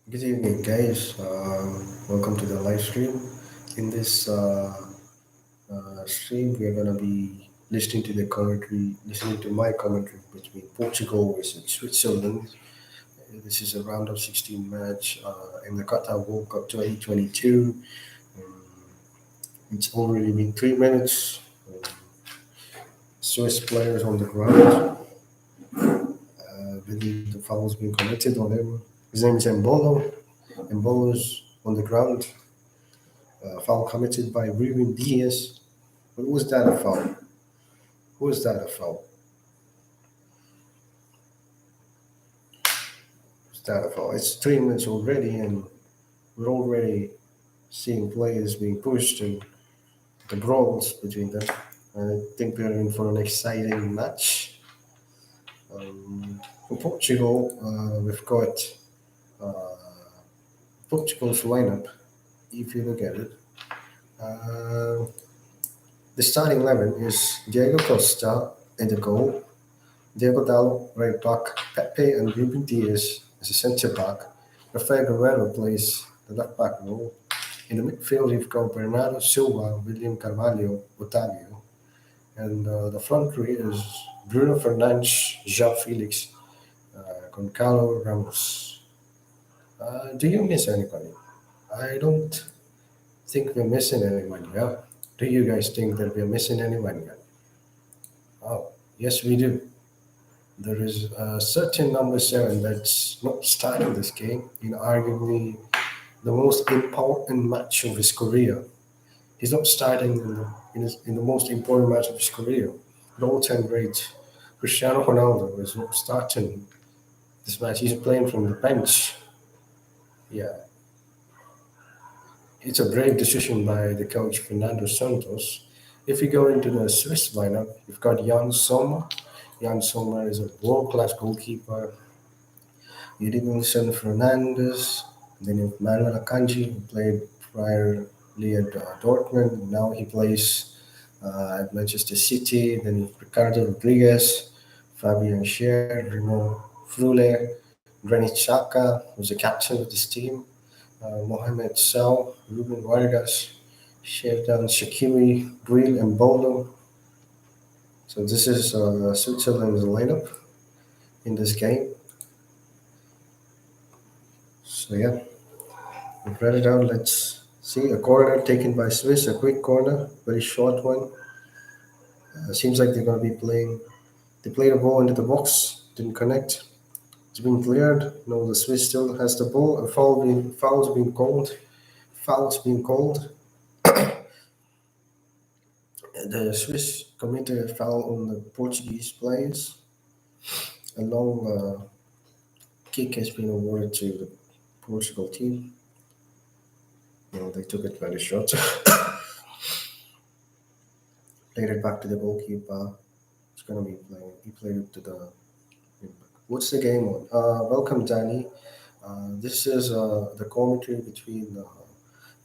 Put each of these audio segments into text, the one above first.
Good evening, guys. Welcome to the live stream. In this stream, we're gonna be listening to my commentary between Portugal versus Switzerland. This is a round of 16 match in the Qatar World Cup 2022. Um, it's already been 3 minutes. Swiss players on the ground. I believe the foul's been committed on him. His name is Embolo. Embolo's on the ground. Foul committed by Ruben Diaz. But was that a foul? Was that a foul? Was that a foul? It's 3 minutes already, and we're already seeing players being pushed and the brawls between them. I think we're in for an exciting match. For Portugal, we've got uh, Portugal's lineup. If you look at it, uh, the starting 11 is Diego Costa in the goal, Diego Dallo right back, Pepe and Ruben Diaz as a centre back. Rafael Guerrero plays the left back role. In the midfield, you've got Bernardo Silva, William Carvalho, Otavio. And the front three is Bruno Fernandes, João Felix, Goncalo Ramos. Do you miss anybody? I don't think we're missing anybody, yeah? Do you guys think that we're missing anybody? Oh, yes, we do. There is a certain number seven that's not starting this game in arguably the most important match of his career. He's not starting in the most important match of his career. The all-time great Cristiano Ronaldo is not starting this match. He's playing from the bench. Yeah, it's a brave decision by the coach Fernando Santos. If you go into the Swiss lineup, you've got Jan Sommer. Jan Sommer is a world-class goalkeeper. Yuri Wilson Fernandez. Then you have Manuel Akanji, who played priorly at Dortmund. Now he plays at Manchester City. Then you have Ricardo Rodriguez, Fabian Scher, Remo Frule, Granit Xhaka, who's the captain of this team. Mohamed Sow, Ruben Vargas, Sherdan Shakiri, Brill, and Bolo. So this is Switzerland's lineup in this game. So yeah, we've read it out. Let's see a corner taken by Swiss, a quick corner, very short one. Seems like they're going to be playing. They played a ball into the box, didn't connect. It's been cleared. No, the Swiss still has the ball. Foul's been called. Foul's been called. The Swiss committed a foul on the Portuguese players. A long kick has been awarded to the Portugal team. No, they took it very short. Played it back to the goalkeeper. It's gonna be playing. He played it to the. What's the game on? Welcome, Danny. This is the commentary between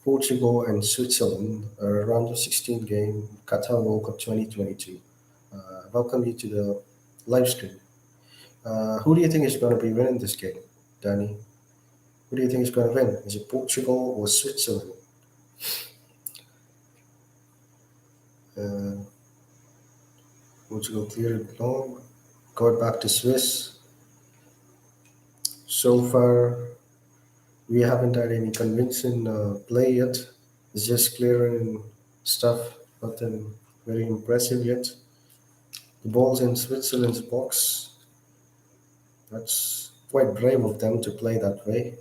Portugal and Switzerland, round of 16 game, Qatar World Cup 2022. Welcome you to the live stream. Who do you think is going to be winning this game, Danny? Who do you think is going to win? Is it Portugal or Switzerland? Uh, Portugal cleared it long, got back to Swiss. So far, we haven't had any convincing play yet. It's just clearing stuff, nothing very impressive yet. The ball's in Switzerland's box. That's quite brave of them to play that way.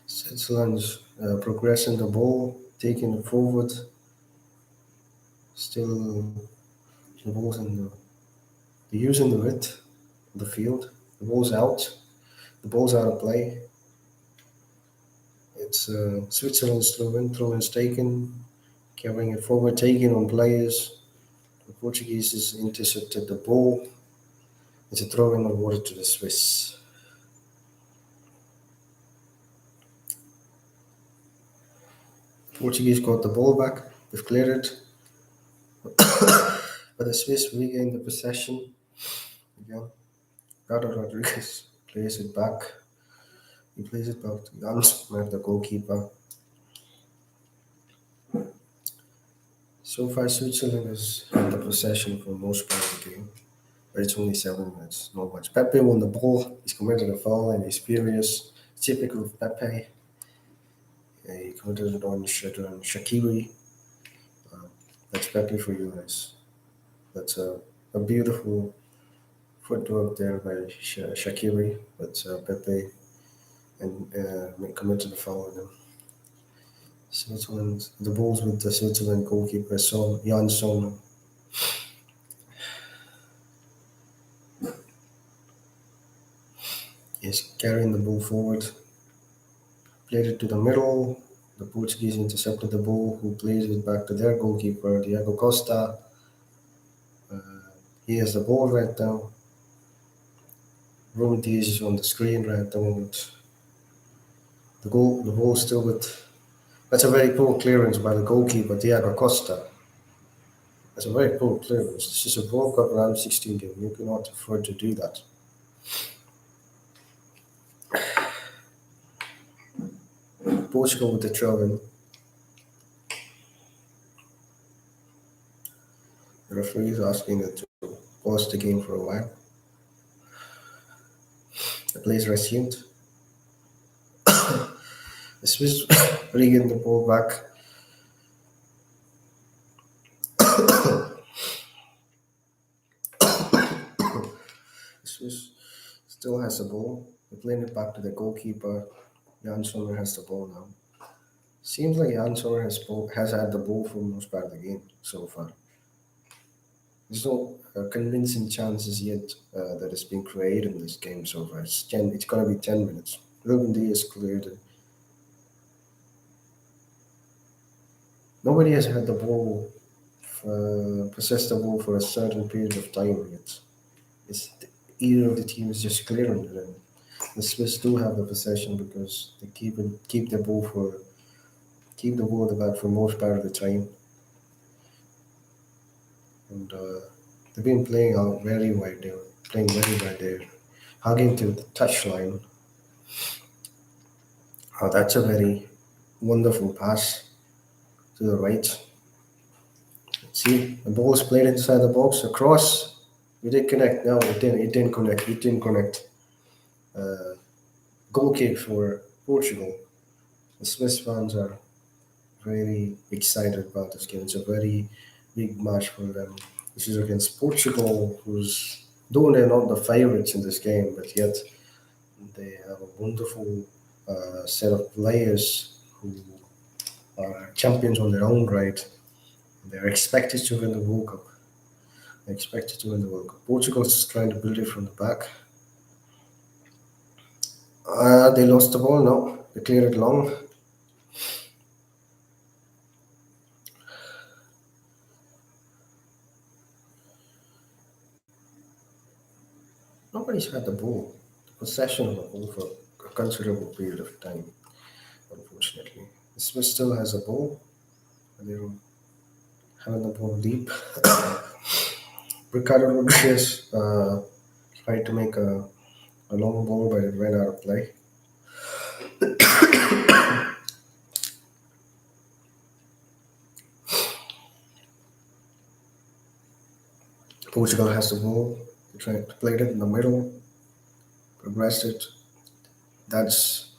Switzerland's progressing the ball, taking it forward. Still, the ball's in they're using the width of the field. The ball's out. The ball's out of play. It's Switzerland's throw in's taken, carrying it forward, taking on players. The Portuguese has intercepted the ball. It's a throw in awarded to the Swiss. Portuguese got the ball back. They've cleared it. But the Swiss regained the possession. Again, Gato Rodriguez plays it back. He plays it back to Jan Sommer, the goalkeeper. So far, Switzerland has had the possession for most part of the game, but it's only 7 minutes, not much. Pepe won the ball. He's committed a foul and he's furious. Typical of Pepe. He committed it on Shakiri. Uh, that's Pepe for you guys. That's a beautiful footwork there by Shakiri, but Pepe and committed a foul on him. Switzerland, the balls with the Switzerland goalkeeper Jan Sommer. He's carrying the ball forward, played it to the middle. The Portuguese intercepted the ball, who plays it back to their goalkeeper, Diego Costa. Uh, he has the ball right now. Roman Diaz is on the screen right at the moment. The ball still with. That's a very poor clearance by the goalkeeper, Diego Costa. That's a very poor clearance. This is a World Cup round 16 game. You cannot afford to do that. Portugal with the throw in. The referee is asking it to pause the game for a while. The play is resumed. The Swiss bringing the ball back. The Swiss still has the ball. They're playing it back to the goalkeeper. Jan Sommer has the ball now. Seems like Jan Sommer has had the ball for most part of the game so far. There's no convincing chances yet that has been created in this game so far. It's going to be 10 minutes. Ruben Diaz cleared it. Nobody has had the ball, possessed the ball for a certain period of time yet. It's either of the teams just clearing it. And the Swiss do have the possession because they keep the ball at the back for most part of the time, and they've been playing out very wide. They're playing very wide. They're hugging to the touchline. That's a very wonderful pass to the right. See, the ball is played inside the box across. We did connect. No, it didn't. It didn't connect. It didn't connect. Goal kick for Portugal. The Swiss fans are very excited about this game. It's a very big match for them. This is against Portugal, who's though they're not the favorites in this game, but yet they have a wonderful set of players who are champions on their own right. They're expected to win the World Cup. They're expected to win the World Cup. Portugal's trying to build it from the back. They lost the ball. No, they cleared it long. Nobody's had the ball, the possession of the ball for a considerable period of time, unfortunately. The Swiss still has a ball, and they're having the ball deep. Ricardo Rodriguez tried to make a long ball, but it ran out of play. Portugal has the ball. They tried to play it in the middle, progressed it. That's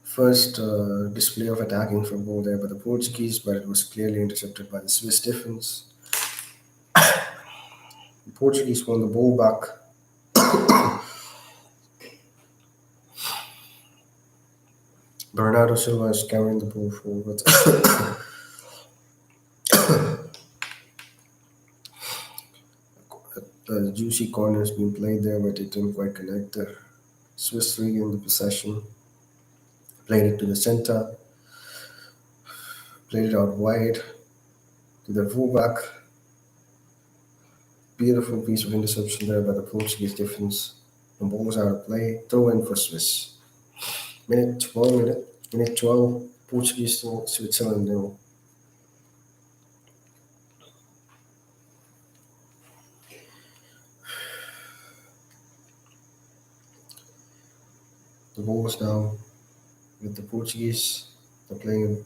first display of attacking football there by the Portuguese, but it was clearly intercepted by the Swiss defense. The Portuguese won the ball back. Bernardo Silva is carrying the ball forward. The juicy corner has been played there, but it didn't quite connect. The Swiss regained the possession, played it to the center, played it out wide to the fullback. Beautiful piece of interception there by the Portuguese defense. The ball was out of play. Throw in for Swiss. Minute 12. Portuguese still, Switzerland nil. The ball is now with the Portuguese. They're playing,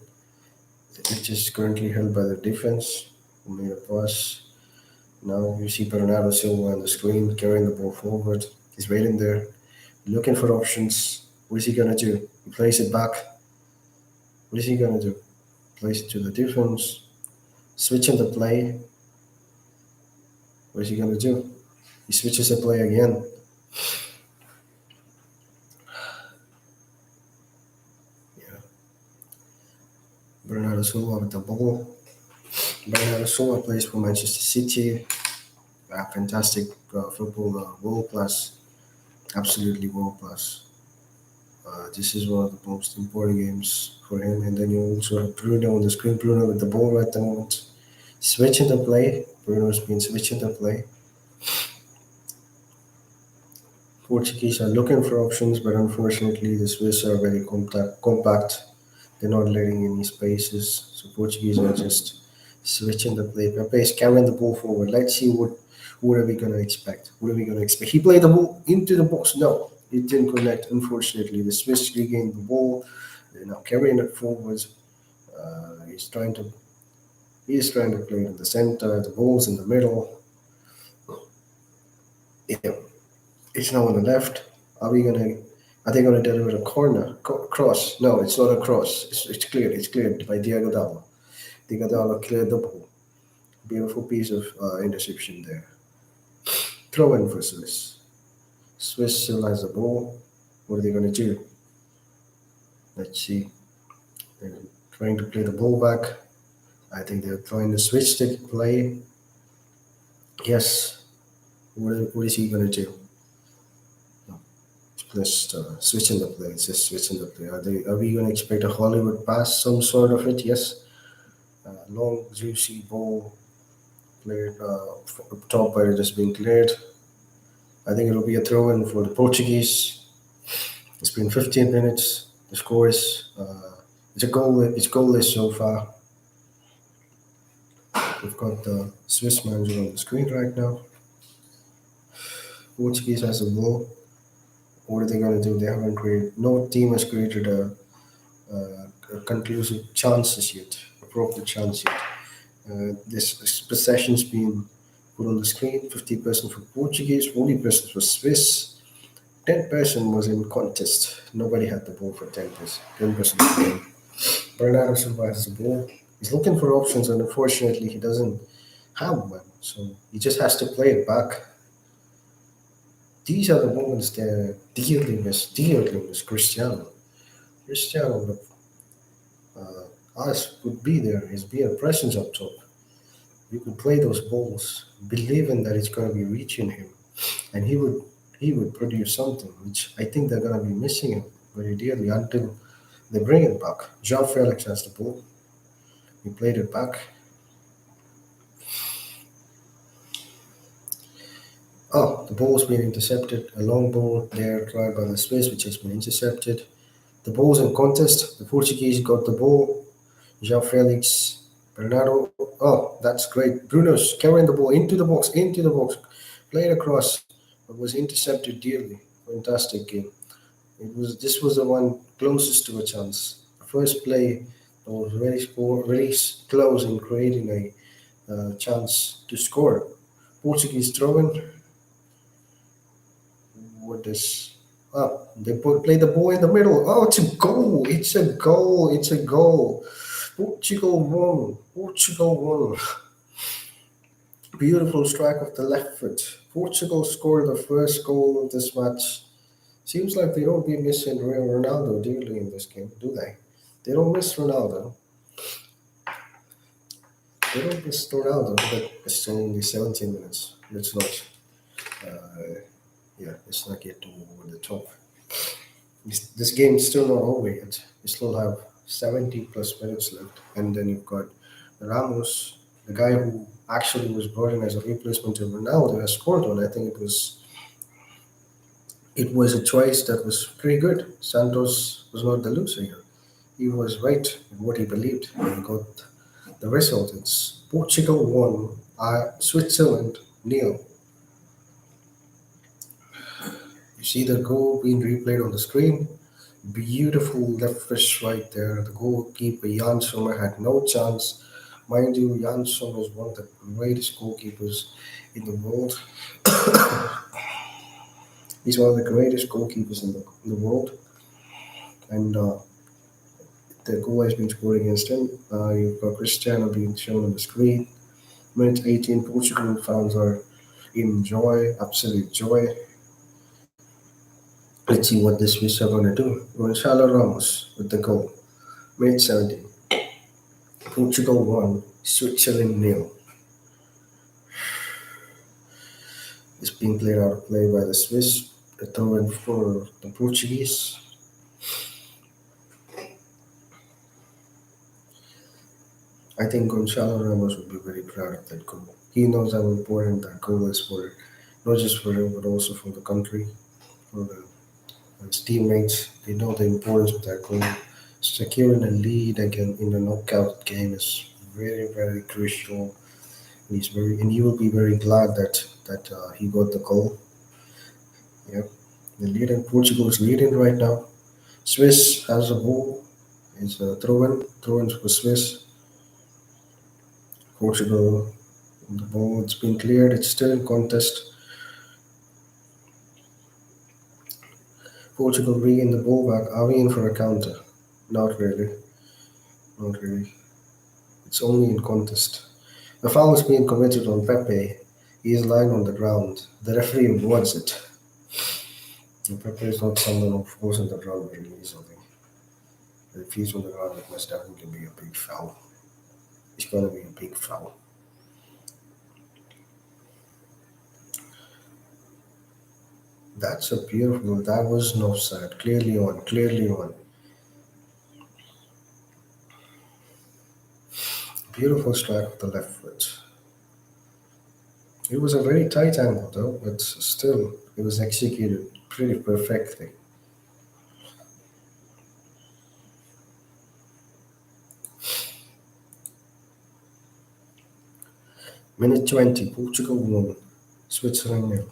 which is currently held by the defense, who made a pass. Now you see Bernardo Silva on the screen carrying the ball forward. He's waiting there, looking for options. What is he gonna do? He plays it back. What is he gonna do? Plays it to the defense. Switching the play. What is he gonna do? He switches the play again. Yeah. Bernardo Silva with the ball. Bernardo Silva plays for Manchester City. Fantastic footballer, world class, absolutely world class. This is one of the most important games for him. And then you also have Bruno on the screen. Bruno with the ball at the moment. Switching the play. Bruno's been switching the play. Portuguese are looking for options, but unfortunately the Swiss are very compact. They're not letting any spaces. So Portuguese are just switching the play. Pepe is carrying the ball forward. Let's see what are we gonna expect. What are we gonna expect? He played the ball into the box. No, it didn't connect. Unfortunately, the Swiss regained the ball. They're now carrying it forward. He's trying to play it in the center. The ball's in the middle. Yeah, it's now on the left. Are we gonna? Are they gonna deliver a corner cross? No, it's not a cross. It's cleared. It's cleared by Diego Dalo. Diego Dalo cleared the ball. Beautiful piece of interception there. Throw in for Swiss. Swiss still has the ball. What are they gonna do? Let's see. They're trying to play the ball back. I think they're trying to switch the play. Yes. What is he gonna do? Just switching the play. It's just switching the play. Are we going to expect a Hollywood pass, some sort of it? Yes. Long, juicy ball played up top, but it has been cleared. I think it will be a throw in for the Portuguese. It's been 15 minutes. The score is it's a goal. It's goalless so far. We've got the Swiss manager on the screen right now. Portuguese has the ball. What are they going to do? They haven't created. No team has created a conclusive chances yet, a proper chance yet. This possession's been put on the screen. 50% for Portuguese, 40% for Swiss. 10% was in contest. Nobody had the ball for 10%. 10% of the game. Bernardo Silva has the ball. He's looking for options, and unfortunately, he doesn't have one. So he just has to play it back. These are the moments that dearly miss Cristiano. Cristiano us would be there. He's be a presence up top. You could play those balls, believing that it's going to be reaching him, and he would produce something, which I think they're going to be missing him very dearly until they bring it back. João Felix has the ball. He played it back. Oh, the ball's been intercepted. A long ball there tried by the Swiss, which has been intercepted. The ball's in contest. The Portuguese got the ball. João Felix, Bernardo. Oh, that's great. Bruno's carrying the ball into the box, played across, but was intercepted dearly. Fantastic game. This was the one closest to a chance. The first play was very close in creating a chance to score. Portuguese throwing. What is they play the ball in the middle. Oh, it's a goal! It's a goal! It's a goal! Portugal won! Portugal won! Beautiful strike of the left foot. Portugal scored the first goal of this match. Seems like they don't be missing Ronaldo dearly in this game, do they? They don't miss Ronaldo. They don't miss Ronaldo, but it's only 17 minutes. Let's not. Let's not get too over the top. This game is still not over yet. We still have 70 plus minutes left, and then you've got Ramos, the guy who actually was brought in as a replacement to Ronaldo, has scored one. I think it was a choice that was pretty good. Santos was not the loser here. He was right in what he believed, and he got the result. It's Portugal 1, Switzerland 0. You see the goal being replayed on the screen. Beautiful left fish right there. The goalkeeper Jan Sommer had no chance. Mind you, Jan Sommer is one of the greatest goalkeepers in the world. He's one of the greatest goalkeepers in the world, and the goal has been scored against him. You've got Cristiano being shown on the screen. Minute 18, Portugal fans are in joy, absolute joy. Let's see what the Swiss are going to do. Gonzalo Ramos with the goal. Minute 17, Portugal 1, Switzerland nil. It's being played out of play by the Swiss. A throw in for the Portuguese. I think Gonzalo Ramos would be very proud of that goal. He knows how important that goal is for not just for him but also for the country, for his teammates. They know the importance of that goal. Securing a lead again in the knockout game is very crucial. And he will be very glad that he got the goal. Yeah, the lead in Portugal is leading right now. Swiss has a ball. It's a throw in for Swiss. Portugal, the ball, it's been cleared. It's still in contest. Portugal regain the ball back. Are we in for a counter? Not really. Not really. It's only in contest. A foul is being committed on Pepe. He is lying on the ground. The referee awards it. And Pepe is not someone who falls on the ground very easily. If he's on the ground, it must definitely be a big foul. It's going to be a big foul. That's a beautiful. That was no offside. Clearly on. Clearly on. Beautiful strike of the left foot. It was a very tight angle though, but still, it was executed pretty perfectly. Minute 20, Portugal won. Switzerland nil.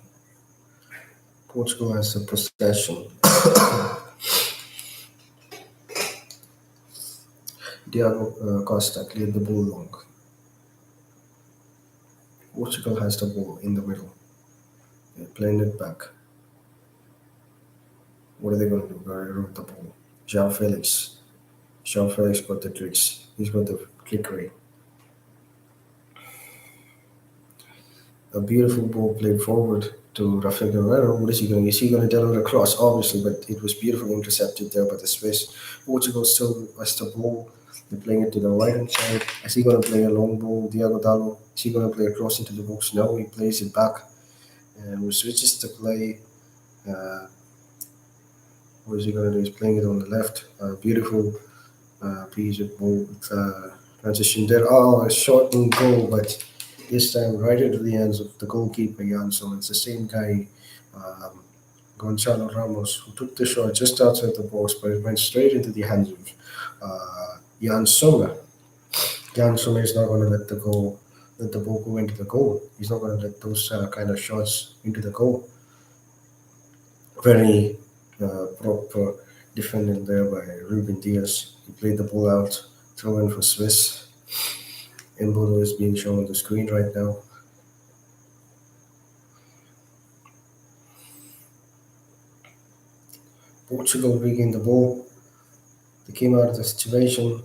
Portugal has the possession. Diego Costa cleared the ball long. Portugal has the ball in the middle. They're playing it back. What are they going to do? Where wrote the ball? João Felix. João Felix got the tricks. He's got the trickery. A beautiful ball played forward to Rafael Guerrero. What is he going? Is he going to deliver a cross? Obviously, but it was beautifully intercepted there by the Swiss. Portugal still has the ball. They're playing it to the right hand side. Is he going to play a long ball? Diego Dallo. Is he going to play a cross into the box? No, he plays it back and switches to play. Uh, what is he going to do? He's playing it on the left. Beautiful piece of ball with transition there. Oh, a short and goal, but this time right into the hands of the goalkeeper Jan. So it's the same guy, um, Gonzalo Ramos, who took the shot just outside the box, but it went straight into the hands of Jan Sommer. Jan Sommer is not going to let the ball go into the goal. He's not going to let those kind of shots into the goal. Very proper defending there by Ruben Diaz. He played the ball out, throw in for Swiss. Embolo is being shown on the screen right now. Portugal regained the ball. They came out of the situation.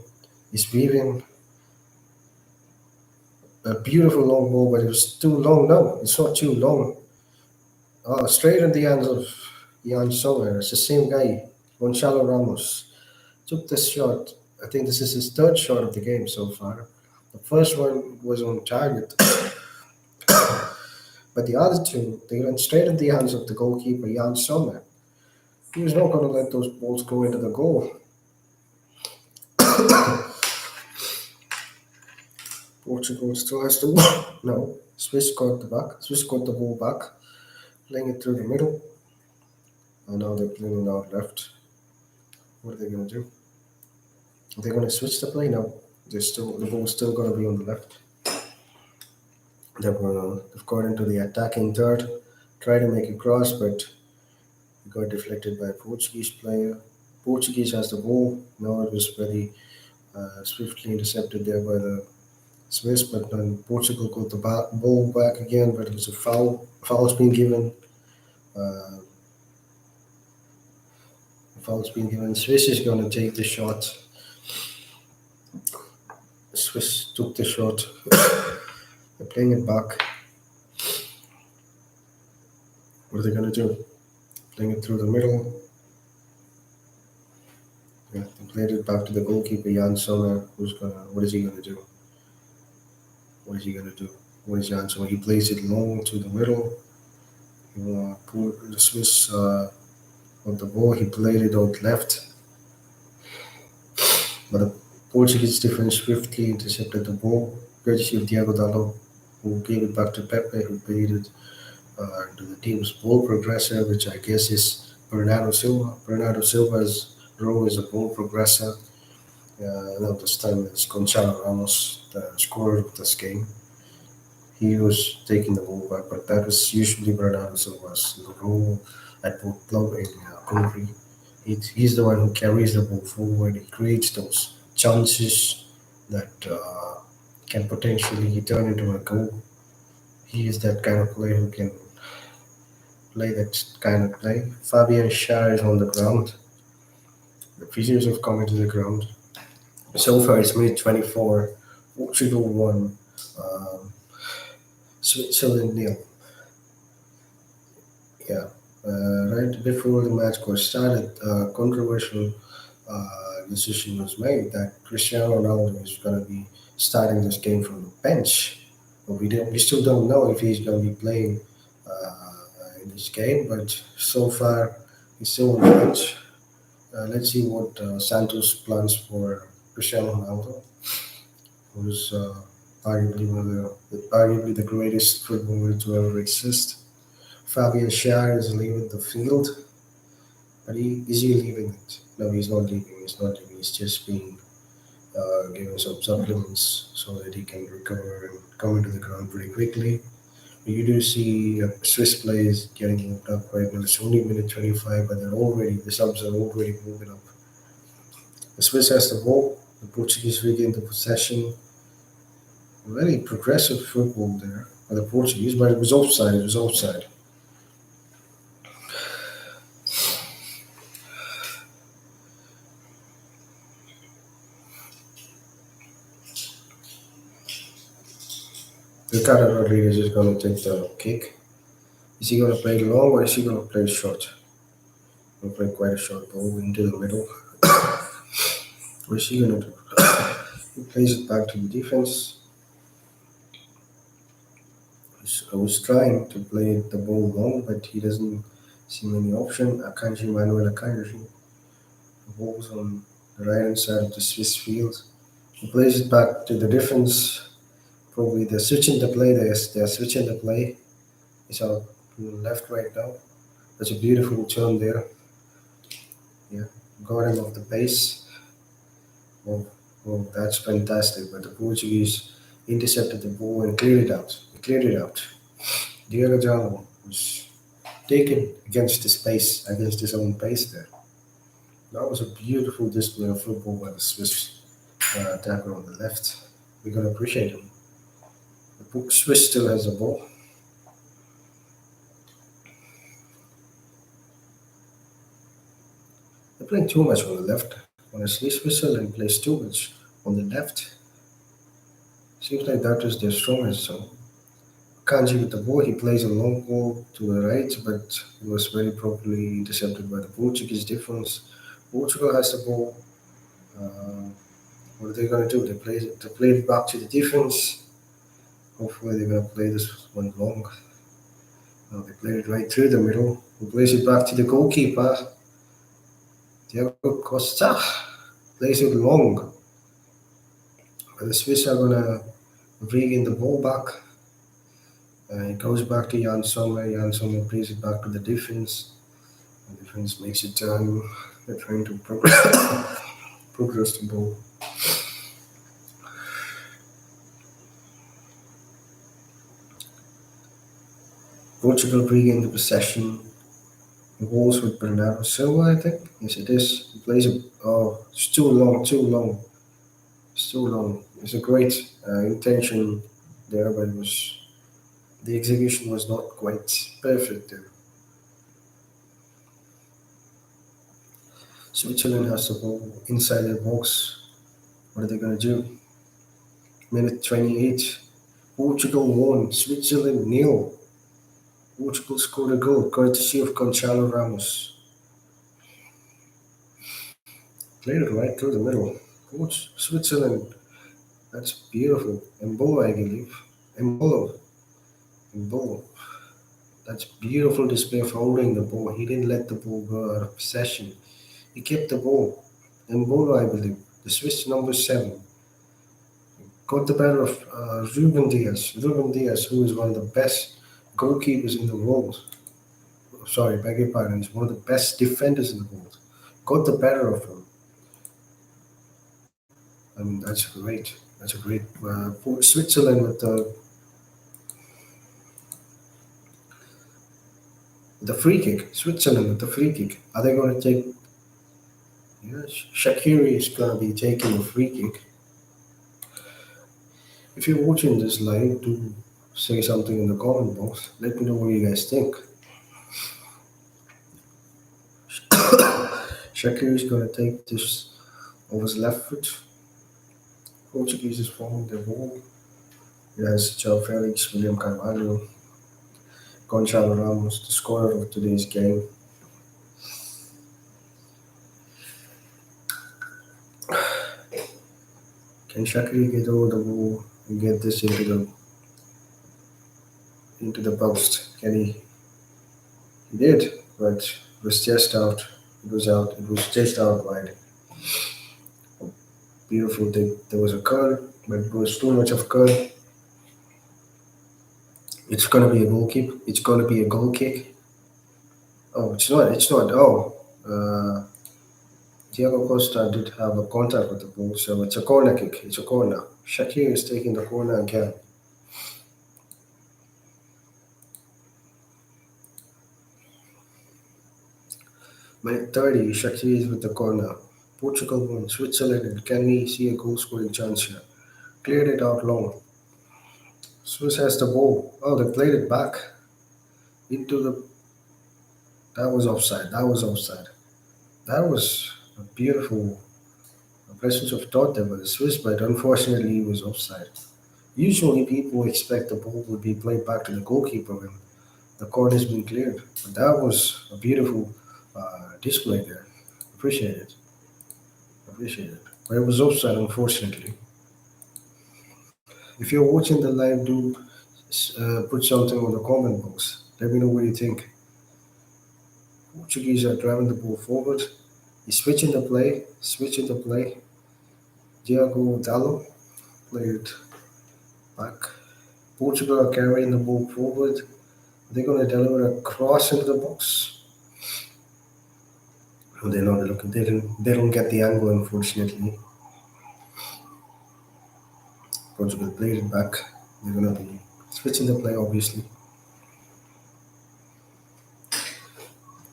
He's weaving a beautiful long ball, but it was too long. No, it's not too long. Straight in the hands of Jan Sommer. It's the same guy, Gonzalo Ramos. Took this shot. I think this is his third shot of the game so far. The first one was on target, but the other two, they went straight in the hands of the goalkeeper, Jan Sommer. He was not going to let those balls go into the goal. Portugal still has the ball. No, Swiss got the back. Swiss got the ball back, playing it through the middle. And now they're playing it out left. What are they going to do? Are they going to switch the play? No, the ball's still going to be on the left. They've got into the attacking third, tried to make a cross, but it got deflected by a Portuguese player. Portuguese has the ball. Now it was very swiftly intercepted there by the Swiss, but then Portugal got the ball back again, but it was a foul. Foul's been given. Uh, foul's been given. Swiss is going to take the shot. Swiss took the shot. They're playing it back. What are they going to do? Playing it through the middle. Yeah, they played it back to the goalkeeper Jan Sommer. What is he gonna do? What is he gonna do? What is Jan Sommer? He plays it long to the middle. The Swiss on the ball. He played it out left, but the Portuguese defense swiftly intercepted the ball. Courtesy of Diego Dallo, who gave it back to Pepe, who played it to the team's ball progressor, which I guess is Bernardo Silva. Bernardo Silva's role is a ball progressor. Now this time it's Gonzalo Ramos, the scorer of this game. He was taking the ball back, but that was usually Bernardo Silva's role at both club and country. He's the one who carries the ball forward. He creates those chances that can potentially turn into a goal. He is that kind of player who can play that kind of play. Fabian Schär is on the ground. The physios have come into the ground. So far, it's minute 24. Portugal won. Um, Switzerland nil. Yeah. Right before the match got started, a controversial decision was made that Cristiano Ronaldo is going to be starting this game from the bench. But we still don't know if he's going to be playing in this game. But so far, he's still on the bench. Let's see what Santos plans for Cristiano Ronaldo, who's arguably the greatest footballer to ever exist. Fabian Schär is leaving the field, but is he leaving it? No, he's not leaving. He's not leaving. He's just being given some supplements so that he can recover and come into the ground pretty quickly. You do see Swiss players getting moved up right now. It's only minute 25, but the subs are already moving up. The Swiss has the ball. The Portuguese regain the possession. Very progressive football there by the Portuguese, but it was offside. It was offside. Ricardo Rodriguez is going to take the kick. Is he going to play long or is he going to play short? Going to play quite a short ball into the middle. What is he going to do? He plays it back to the defense. I was trying to play the ball long, but he doesn't see any option. Akanji Manuel Akanji. The ball's on the right hand side of the Swiss field. He plays it back to the defense. Probably they're switching the play. They're switching the play. It's out left right now. That's a beautiful turn there. Yeah, got him off the base. Oh, oh, that's fantastic. But the Portuguese intercepted the ball and cleared it out. He cleared it out. Diego Jalo was taken against his pace, against his own pace there. That was a beautiful display of football by the Swiss attacker on the left. We gotta appreciate him. The Swiss still has the ball. They're playing too much on the left. Honestly, Switzerland plays too much on the left. Seems like that is their strongest zone. Kanji with the ball, he plays a long ball to the right, but it was very properly intercepted by the Portuguese defense. Portugal has the ball. Uh, what are they going to do? They play it back to the defense. Hopefully, they're going to play this one long. No, they played it right through the middle. Who plays it back to the goalkeeper? Diego Costa plays it long. But the Swiss are going to regain the ball back. It goes back to Jan Sommer. Jan Sommer plays it back to the defense. The defense makes it turn. They're trying to progress the ball. Portugal regain the possession. goals with Bernardo Silva, I think. Yes, it is. He plays a. Oh, it's too long, too long. It's too long. It's a great intention there, but it was the execution was not quite perfect there. Switzerland has the ball inside their box. What are they going to do? Minute 28. Portugal won. Switzerland nil. Portugal scored a goal courtesy of Gonçalo Ramos. Played it right through the middle. Switzerland. That's beautiful. Embolo, I believe. Embolo. Embolo. That's beautiful display of holding the ball. He didn't let the ball go out of possession. He kept the ball. Embolo, I believe. The Swiss number 7. Got the better of Ruben Diaz. Ruben Diaz, who is one of the best goalkeepers in the world. Sorry, beg your pardon. He's one of the best defenders in the world. Got the better of him. And that's great. That's a great. For Switzerland with the free kick. Switzerland with the free kick. Are they going to take? Yes, Shaqiri is going to be taking a free kick. If you're watching this live, do say something in the comment box. Let me know what you guys think. Shaqiri is going to take this on his left foot. Portuguese is forming the ball. It has João Felix, William Carvalho, Gonçalo Ramos, the scorer of today's game. Can Shaqiri get over the ball and get this into the post? Can he? He did, but it was just out. It was out. It was just out wide. Beautiful thing. There was a curl, but it was too much of curl. It's gonna be a goal kick. It's gonna be a goal kick. Oh, it's not. It's not. Oh, Diego Costa did have a contact with the ball, so it's a corner kick. It's a corner. Shakir is taking the corner again. Minute 30, Shakir is with the corner. Portugal won. Switzerland, and can we see a goal scoring chance here? Cleared it out long. Swiss has the ball. Oh, they played it back into the. That was offside. That was offside. That was a beautiful presence of thought there by the Swiss, but unfortunately, it was offside. Usually, people expect the ball would be played back to the goalkeeper when the corner has been cleared. But that was a beautiful display there. Appreciate it. Appreciate it. But it was offside, unfortunately. If you're watching the live, do put something on the comment box. Let me know what you think. Portuguese are driving the ball forward. He's switching the play. Switching the play. Diego Dallo played back. Portugal are carrying the ball forward. They're going to deliver a cross into the box. No, they're not looking. They don't get the angle, unfortunately. Portugal played it back. They're going to be switching the play, obviously.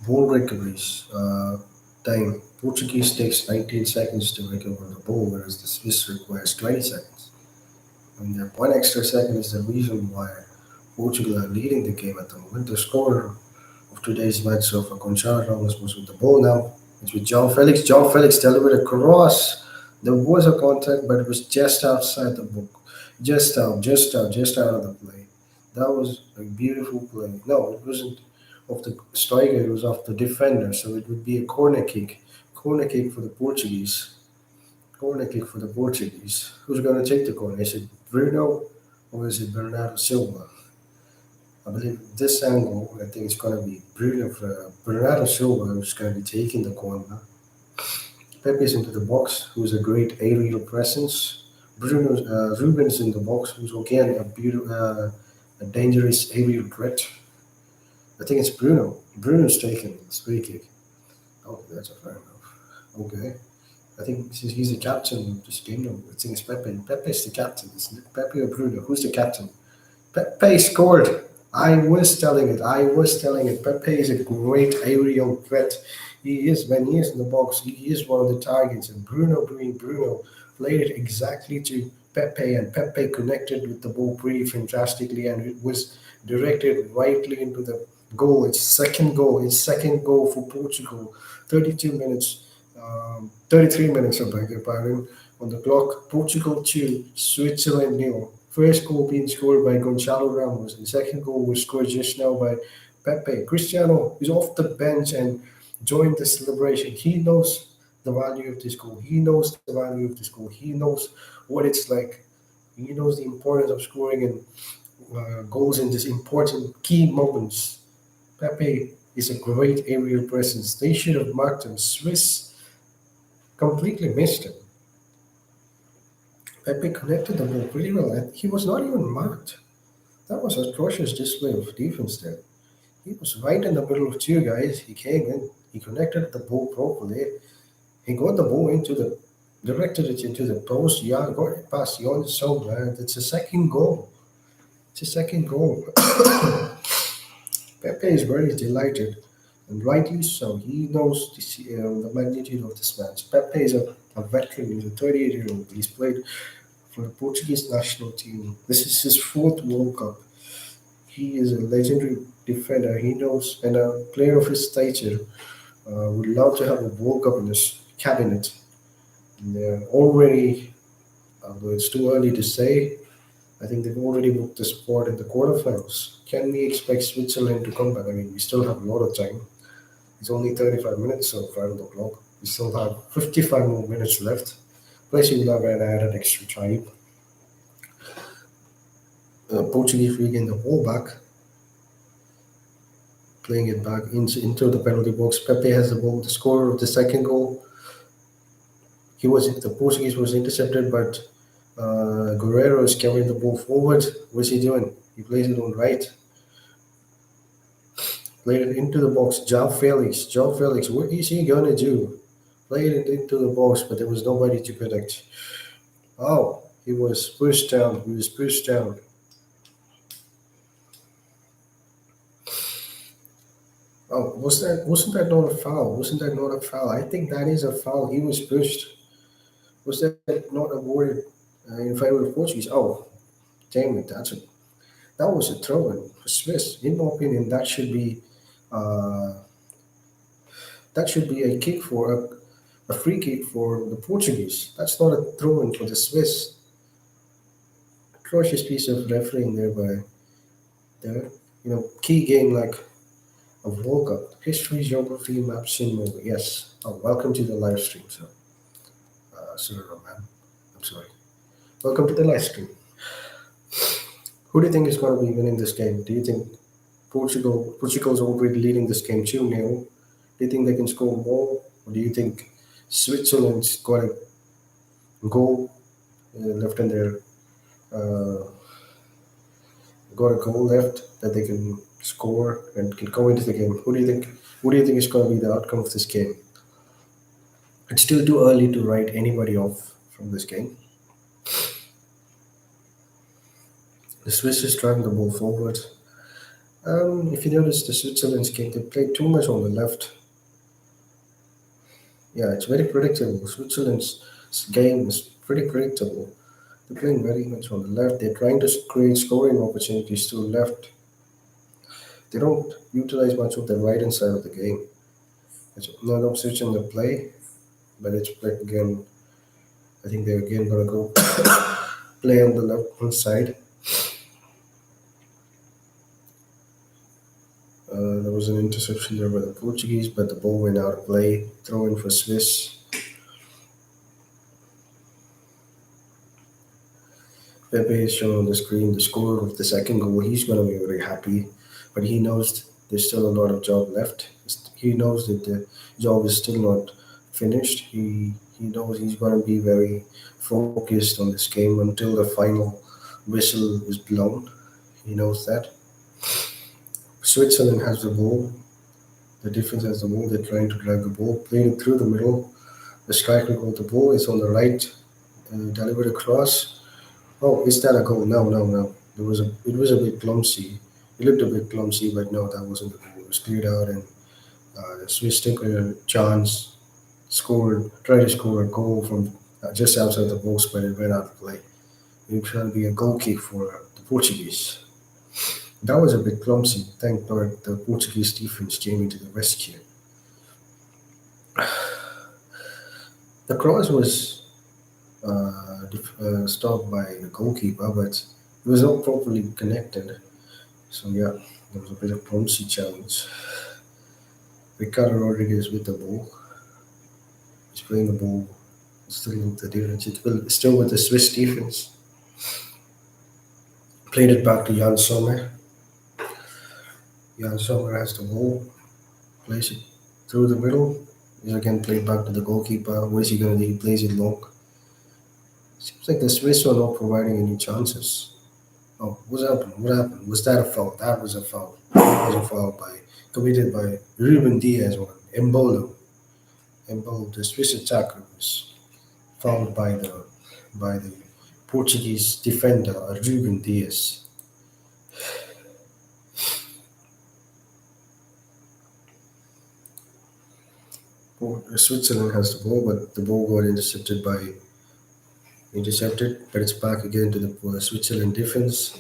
Ball recoveries. Time. Portuguese takes 19 seconds to recover the ball, whereas the Swiss requires 20 seconds. And that 1 extra second is the reason why Portugal are leading the game at the moment. The scorer of today's match so far, Gonçalo Ramos, was with the ball now. It's with João Felix. João Felix delivered a cross. There was a contact, but it was just outside the book. Just out of the play. That was a beautiful play. No, it wasn't of the striker, it was of the defender. So it would be a corner kick. Corner kick for the Portuguese. Corner kick for the Portuguese. Who's going to take the corner? Is it Bruno or is it Bernardo Silva? I believe this angle, I think it's going to be Bernardo Silva who's going to be taking the corner. Pepe's into the box, who's a great aerial presence. Ruben's in the box, who's again a dangerous aerial threat. I think it's Bruno. Bruno's taking this free kick. Oh, that's a fair enough. Okay. I think since he's the captain of this game, I think it's Pepe. Pepe's the captain, isn't it? Pepe or Bruno? Who's the captain? Pepe scored. I was telling it. Pepe is a great aerial threat. He is when he is in the box. He is one of the targets. And Bruno played it exactly to Pepe, and Pepe connected with the ball pretty fantastically, and it was directed rightly into the goal. It's second goal. It's second goal for Portugal. 32 minutes, 33 minutes. I beg your pardon. On the clock, Portugal 2, Switzerland nil. First goal being scored by Gonzalo Ramos, and second goal was scored just now by Pepe. Cristiano is off the bench and joined the celebration. He knows the value of this goal. He knows the value of this goal. He knows what it's like. He knows the importance of scoring and goals in these important key moments. Pepe is a great aerial presence. They should have marked him. Swiss completely missed him. Pepe connected the ball pretty well, and he was not even marked. That was a atrocious display of defense there. He was right in the middle of two guys. He came in, he connected the ball properly. He got the ball into the directed it into the post. Yeah, got it past Jon so bad. It's a second goal. It's a second goal. Pepe is very delighted, and rightly so. He knows the magnitude of this match. Pepe is a veteran. He's a 38-year-old. He's played for the Portuguese national team. This is his fourth World Cup. He is a legendary defender. He knows, and a player of his stature would love to have a World Cup in his cabinet. And they're already, although it's too early to say, I think they've already booked the spot in the quarterfinals. Can we expect Switzerland to come back? I mean, we still have a lot of time. It's only 35 minutes, so 5 o'clock. We still have 55 more minutes left. Plus, you will have an added extra time. Portuguese regain the ball back, playing it back into the penalty box. Pepe has the ball. The scorer of the second goal. The Portuguese was intercepted, but Guerrero is carrying the ball forward. What's he doing? He plays it on right. Played it into the box. João Felix, what is he gonna do? Played it into the box, but there was nobody to protect. Oh, he was pushed down. He was pushed down. Oh, wasn't that not a foul? Wasn't that not a foul? I think that is a foul. He was pushed. Was that not awarded in favor of Portuguese? Oh, damn it! That was a throw-in for Swiss. In my opinion, uh, that should be a kick for a free kick for the Portuguese. That's not a throw-in for the Swiss. Atrocious piece of refereeing there by the key game like a World Cup. History, geography, maps, and movie. Yes. Oh, welcome to the live stream. So, sorry, man. I'm sorry. Welcome to the live stream. Who do you think is going to be winning this game? Do you think Portugal's already leading this game 2-0? Do you think they can score more? Or do you think Switzerland's got a goal left in their uh, got a goal left that they can score and can go into the game? Who do you think? Who do you think is going to be the outcome of this game? It's still too early to write anybody off from this game. The Swiss is driving the ball forward. If you notice the Switzerland's game, they played too much on the left. Yeah, it's very predictable. Switzerland's game is pretty predictable. They're playing very much on the left. They're trying to create scoring opportunities to the left. They don't utilize much of the right hand side of the game. It's not of switching the play, but it's like again. I think they're again gonna go play on the left hand side. There was an interception there by the Portuguese, but the ball went out of play. Throw in for Swiss. Pepe is shown on the screen the score of the second goal. He's going to be very happy, but he knows there's still a lot of job left. He knows that the job is still not finished. He knows he's going to be very focused on this game until the final whistle is blown. He knows that. Switzerland has the ball. The defense has the ball. They're trying to drag the ball, playing it through the middle. The striker got the ball. It's on the right, delivered across. Oh, is that a goal? No, no, no. It was a bit clumsy. It looked a bit clumsy, but no, that wasn't the goal. It was cleared out, and the Swiss took a chance, tried to score a goal from just outside the box, but it went out of play. It was going to be a goal kick for the Portuguese. That was a bit clumsy. Thank God the Portuguese defense came into the rescue. The cross was stopped by the goalkeeper, but it was not properly connected. So yeah, there was a bit of clumsy challenge. Ricardo Rodriguez with the ball. He's playing the ball still with the defense. Still with the Swiss defense. Played it back to Jan Sommer. Jan Sommer has the ball. Plays it through the middle. He's again played back to the goalkeeper. What is he going to do? He plays it long. Seems like the Swiss are not providing any chances. Oh, what's happened? What happened? Was that a foul? That was a foul. That was a foul committed by Ruben Diaz on Embolo. Embolo, the Swiss attacker, was fouled by the Portuguese defender Ruben Diaz. Switzerland has the ball, but the ball got intercepted, but it's back again to the Switzerland defense.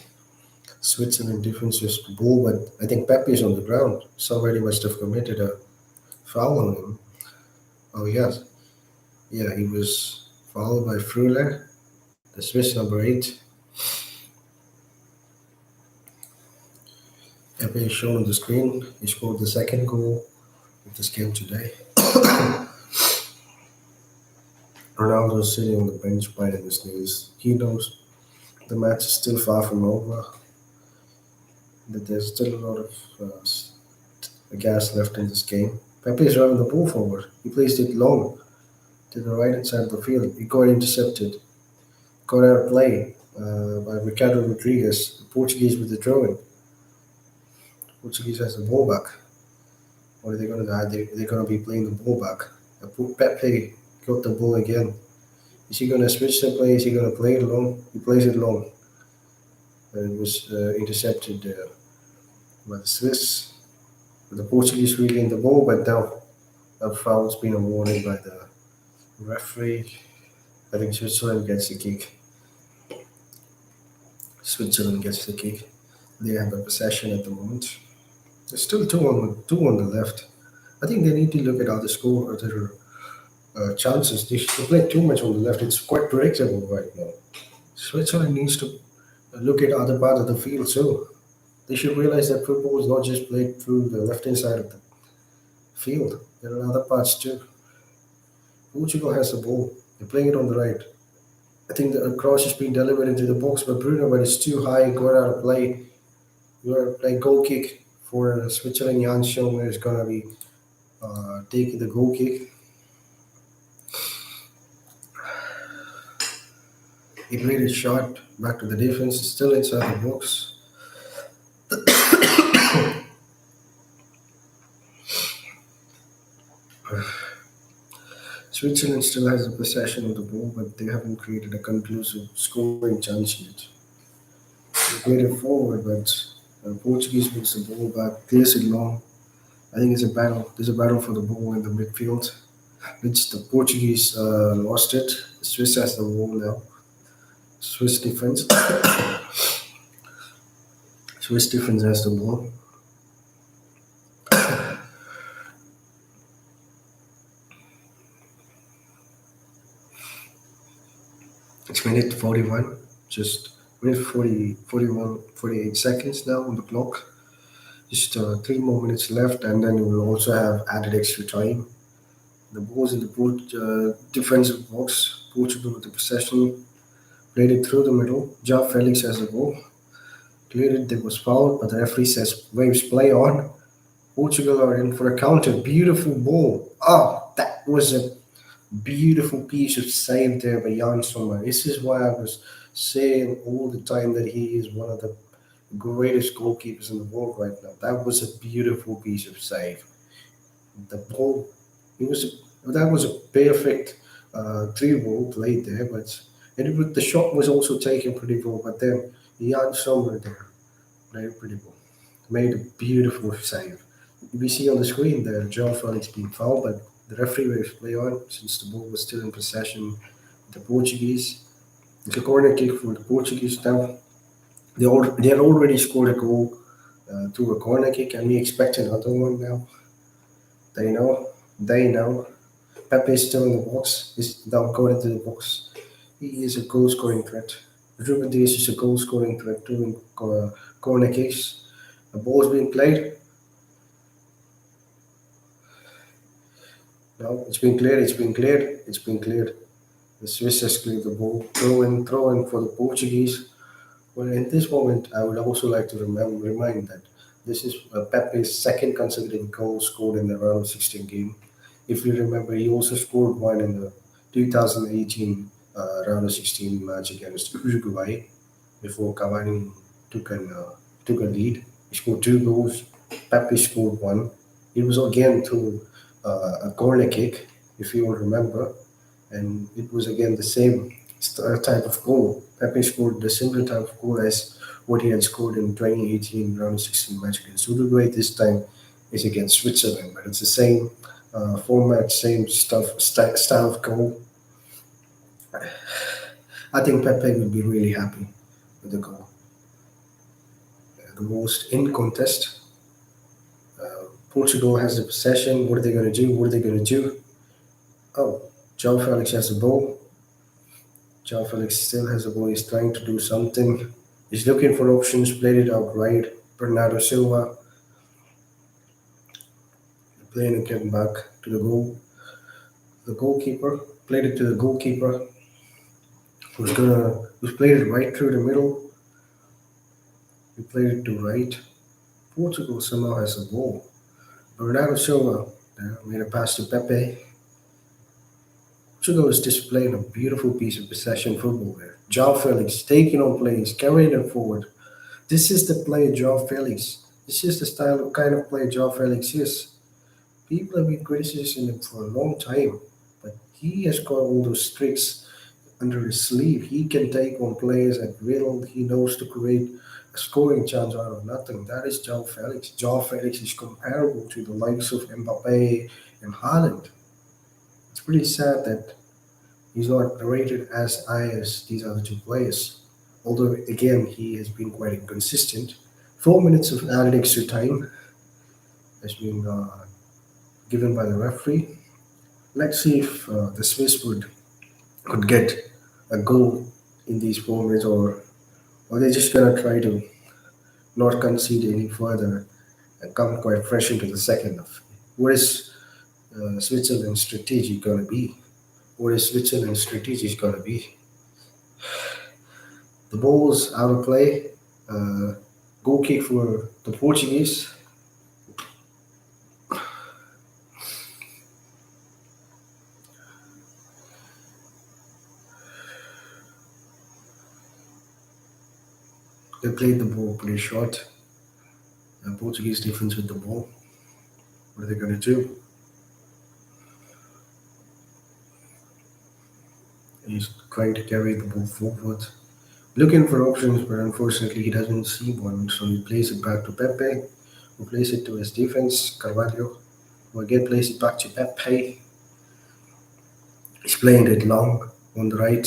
Switzerland defense was the ball, but I think Pepe is on the ground. Somebody must have committed a foul on him. Oh yes, yeah, he was fouled by Früler, the Swiss number 8. Pepe is shown on the screen. He scored the second goal of this game today. Ronaldo's sitting on the bench biting his nails. He knows the match is still far from over, that there's still a lot of gas left in this game. Pepe is driving the ball forward. He placed it long to the right hand side of the field. It got intercepted, got out of play by Ricardo Rodriguez, the Portuguese with the throw-in. Portuguese has the ball back. What are they going to do? They're going to be playing the ball back. Pepe got the ball again. Is he going to switch the play? Is he going to play it long? He plays it long. And it was intercepted by the Swiss. The Portuguese regained the ball, but now a foul's been awarded by the referee. I think Switzerland gets the kick. Switzerland gets the kick. They have a possession at the moment. There's still two on the left. I think they need to look at other other chances. They play too much on the left. It's quite predictable right now. Switzerland needs to look at other part of the field too. They should realize that football is not just played through the left hand side of the field. There are other parts too. Portugal has the ball. They're playing it on the right. I think the cross is being delivered into the box by Bruno, but it's too high, going out of play. You're playing goal kick for Switzerland. Jan Schomer is going to be taking the goal kick. He played his shot back to the defense, still inside the box. Switzerland still has the possession of the ball, but they haven't created a conclusive scoring chance yet. They played it forward, but Portuguese moves the ball back, clears it long. I think it's a battle. There's a battle for the ball in the midfield, which the Portuguese lost it. The Swiss has the ball now. Swiss defense. Swiss defense has the ball. It's minute 41, just minute 40, 41, 48 seconds now on the clock. Just 3 more minutes left, and then we will also have added extra time. The ball's in the defensive box. Portugal with the possession. Played it through the middle. João Felix has the ball. Cleared it, there was foul, but the referee says waves play on. Portugal are in for a counter. Beautiful ball. Oh, that was a beautiful piece of save there by Jan Sommer. This is why I was saying all the time that he is one of the greatest goalkeepers in the world right now. That was a beautiful piece of save. The ball, that was a perfect 3 ball played there, but the shot was also taken pretty well. But then Jan Sommer there played pretty well. made a beautiful save. We see on the screen that Joao Felix being fouled, but the referee will play on since the ball was still in possession of the Portuguese. It's a corner kick for the Portuguese now. They had already scored a goal through a corner kick, and we expect another one now. They know. They know. Pepe is still in the box. He's now going into the box. He is a goal scoring threat. Ruben Diaz is a goal scoring threat doing corner kicks. The ball is being played. No, it's been cleared. It's been cleared. It's been cleared. The Swiss has cleared the ball. Throw in for the Portuguese. Well, in this moment, I would also like to remind that this is Pepe's second consecutive goal scored in the round of 16 game. If you remember, he also scored one in the 2018 round of 16 match against Uruguay before Cavani took a lead. He scored two goals. Pepe scored one. It was again through a corner kick, if you all remember, and it was again the same type of goal. Pepe scored the similar type of goal as what he had scored in 2018 round of 16 match against Uruguay. This time is against Switzerland, but it's the same format, same style of goal. I think Pepe will be really happy with the goal. The most in contest. Portugal has the possession. What are they going to do? What are they going to do? Oh, João Felix has the ball. João Felix still has the ball. He's trying to do something. He's looking for options. Played it out right. Bernardo Silva playing and getting back to the goal. The goalkeeper played it to the goalkeeper. Who's played it right through the middle. He played it to right. Portugal somehow has the ball. Bernardo Silva made a pass to Pepe. Portugal is displaying a beautiful piece of possession football there. João Felix taking on plays, carrying them forward. This is the player João Felix. This is the style of kind of player João Felix is. People have been criticizing him for a long time, but he has got all those tricks under his sleeve. He can take on players at will. He knows to create a scoring chance out of nothing. That is João Felix. João Felix is comparable to the likes of Mbappe and Haaland. It's pretty sad that he's not rated as high as these other two players. Although, again, he has been quite inconsistent. 4 minutes of added extra time has been given by the referee. Let's see if the Swiss could get a goal in these 4 minutes, or they're just gonna try to not concede any further and come quite fresh into the second half. What is Switzerland's strategy gonna be? What is Switzerland's strategy gonna be? The ball's out of play. Goal kick for the Portuguese. They played the ball pretty short. Portuguese defense with the ball. What are they going to do? He's trying to carry the ball forward, looking for options, but unfortunately he doesn't see one. So he plays it back to Pepe, who plays it to his defense, Carvalho, who again plays it back to Pepe. He's playing it long on the right.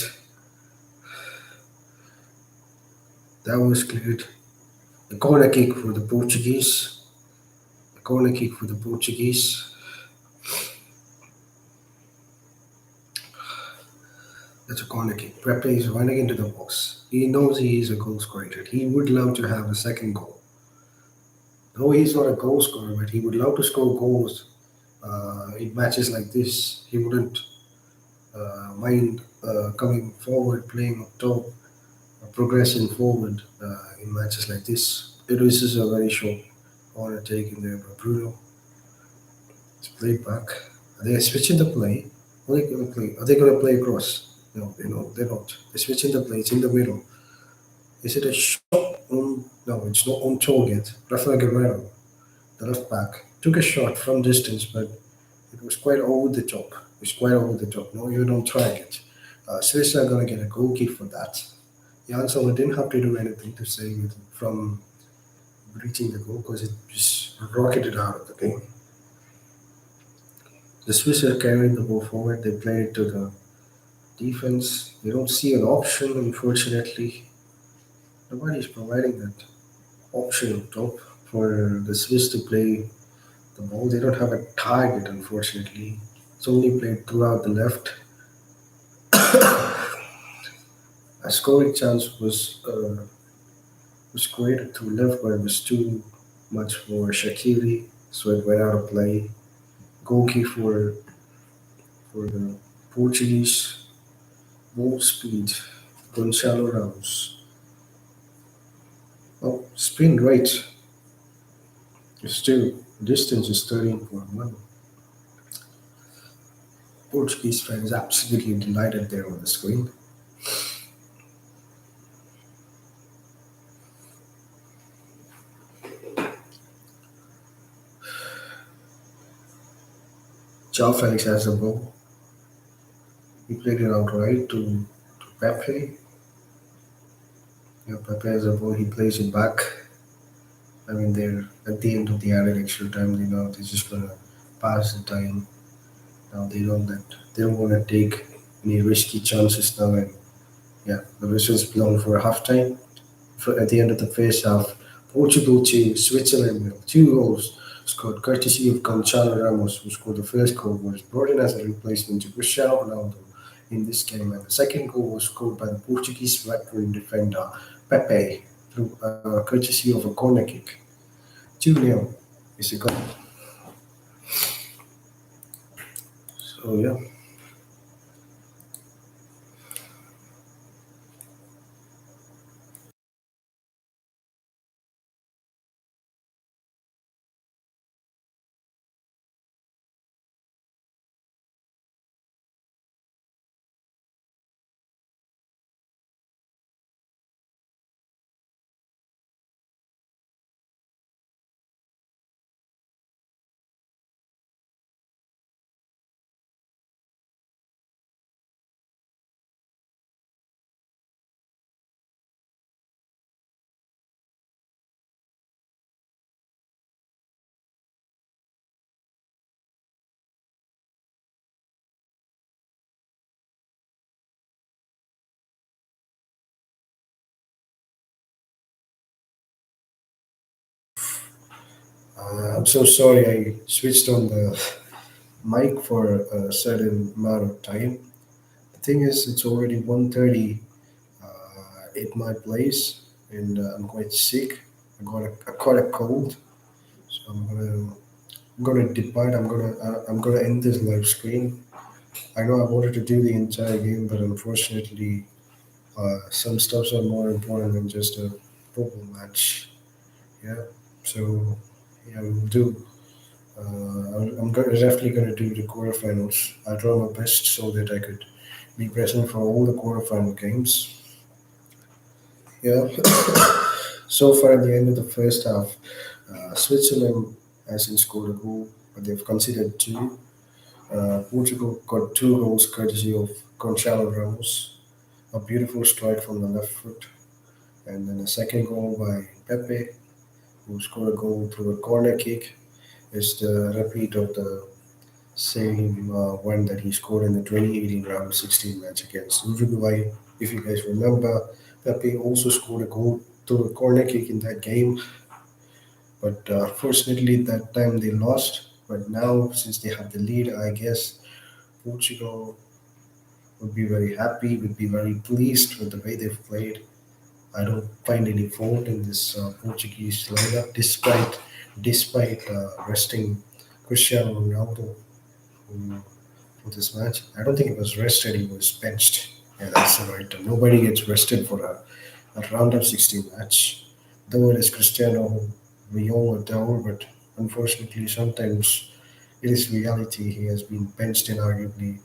That was cleared. The corner kick for the Portuguese. The corner kick for the Portuguese. That's a corner kick. Pepe is running into the box. He knows he is a goal scorer. He would love to have a second goal. Though he's not a goal scorer, but he would love to score goals in matches like this. He wouldn't mind coming forward, playing up top, progressing forward in matches like this. This is a very short corner taken there by Bruno. It's played back. Are they switching the play? Are they going to play? Are they going to play across? No, they're not. They're switching the play. It's in the middle. Is it a shot on? No, it's not on target. Rafael Guerrero, the left back, took a shot from distance, but it was quite over the top. It was quite over the top. No, you don't target. Swiss are going to get a goal kick for that. Jan Sommer didn't have to do anything to save it from reaching the goal because it just rocketed out of the game. The Swiss are carrying the ball forward. They play it to the defense. They don't see an option, unfortunately. Nobody's providing that option up top for the Swiss to play the ball. They don't have a target, unfortunately. It's only played throughout the left. A scoring chance was created through left, but it was too much for Shakiri, so it went out of play. Goalkeeper for the Portuguese, ball speed, Gonçalo Ramos. Oh, spin rate is still distance is 13.1. Portuguese fans absolutely delighted there on the screen. João Felix has the ball. He played it out right to Pepe. Yeah, Pepe has the ball. He plays it back. I mean, they're at the end of the added extra time. They know they're just gonna pass the time. Now they don't want to take any risky chances now. And yeah, the whistle's blown for halftime. For at the end of the first half, Portugal 2, Switzerland nil. Two goals scored courtesy of Gonçalo Ramos, who scored the first goal, was brought in as a replacement to Cristiano Ronaldo in this game. And the second goal was scored by the Portuguese veteran defender Pepe through courtesy of a corner kick. 2-0 is a goal. So yeah. I'm so sorry I switched on the mic for a certain amount of time. The thing is, it's already 1:30 at my place, and I'm quite sick. I caught a cold, so I'm gonna depart. I'm gonna end this live screen. I know I wanted to do the entire game, but unfortunately, some stuffs are more important than just a football match. Yeah, so yeah, we'll do. Definitely going to do the quarterfinals. I try my best so that I could be present for all the quarterfinal games. Yeah. So far, at the end of the first half, Switzerland hasn't scored a goal, but they've conceded two. Portugal got two goals courtesy of Gonçalo Ramos, a beautiful strike from the left foot, and then a second goal by Pepe, who scored a goal through a corner kick. Is the repeat of the same one that he scored in the 2018 round 16 match against Uruguay. If you guys remember, Pepe also scored a goal through a corner kick in that game, but fortunately that time they lost. But now, since they have the lead, I guess Portugal would be very happy, would be very pleased with the way they've played. I don't find any fault in this Portuguese lineup, despite resting Cristiano Ronaldo for this match. I don't think it was rested, he was benched. Yeah, that's the right term. Nobody gets rested for a round of 16 match. Though it is Cristiano, we all adore, but unfortunately, sometimes it is reality. He has been benched in arguably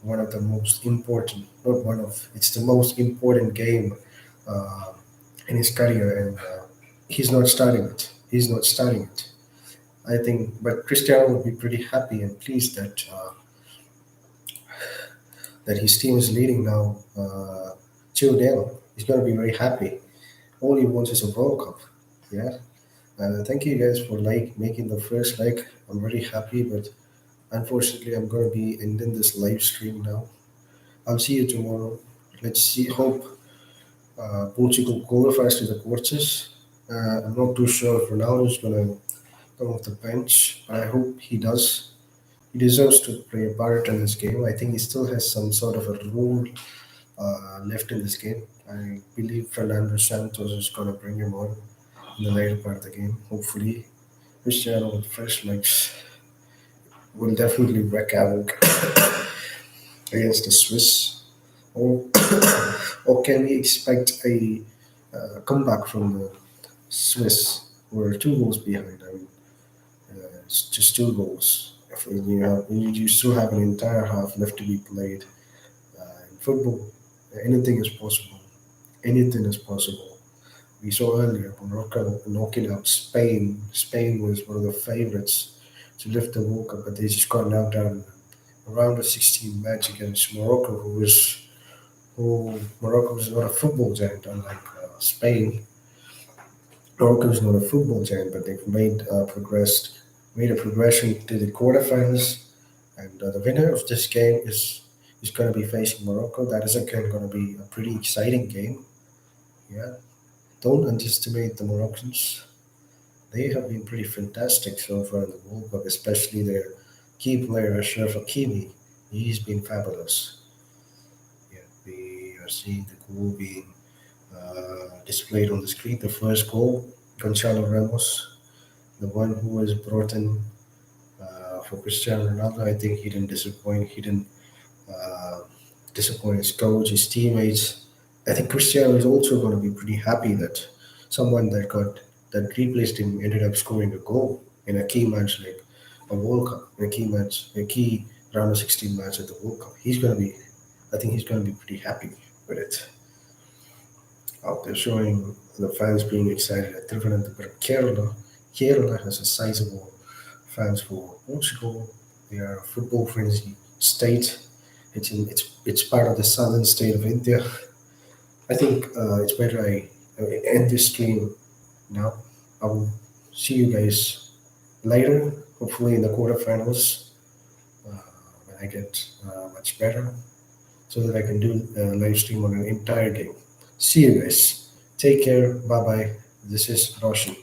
one of the most important, not one of, it's the most important game uh, in his career, and he's not starting it. He's not starting it. I think, but Cristiano would be pretty happy and pleased that his team is leading now 2-0. He's going to be very happy. All he wants is a World Cup. Yeah. Thank you guys for making the first like. I'm very happy, but unfortunately, I'm gonna be ending this live stream now. I'll see you tomorrow. Let's see. Hope Portugal qualifies to the quarters. I'm not too sure if Ronaldo's gonna come off the bench, but I hope he does. He deserves to play a part in this game. I think he still has some sort of a role left in this game. I believe Fernando Santos is going to bring him on in the later part of the game. Hopefully, Cristiano with fresh legs will definitely wreak havoc against the Swiss. Or, or can we expect a comeback from the Swiss? We're 2 goals behind. I mean, it's just 2 goals. If you still have an entire half left to be played. In football, anything is possible. Anything is possible. We saw earlier Morocco knocking out Spain. Spain was one of the favorites to lift the World Cup, but they just got knocked out in a round of 16 match against Morocco, who Morocco is not a football giant, unlike Spain. Morocco is not a football giant, but they've made a progression to the quarterfinals, and the winner of this game is going to be facing Morocco. That is again going to be a pretty exciting game. Yeah, don't underestimate the Moroccans. They have been pretty fantastic so far in the World Cup, especially their key player Ashraf Hakimi. He's been fabulous. Yeah, we are seeing the goal being displayed on the screen. The first goal, Gonzalo Ramos, the one who was brought in for Cristiano Ronaldo. I think he didn't disappoint. He didn't uh, disappoint his coach, his teammates. I think Cristiano is also going to be pretty happy that someone that replaced him ended up scoring a goal in a key match like a World Cup, in a key round of 16 match at the World Cup. I think he's going to be pretty happy with it. Out there showing the fans being excited at different, but Kerala has a sizable fans for Portugal. They are a football frenzy state. It's part of the southern state of India. I think it's better I end this stream now. I will see you guys later, hopefully in the quarterfinals uh, when I get much better, so that I can do a live stream on an entire game. See you guys. Take care. Bye bye. This is Roshan.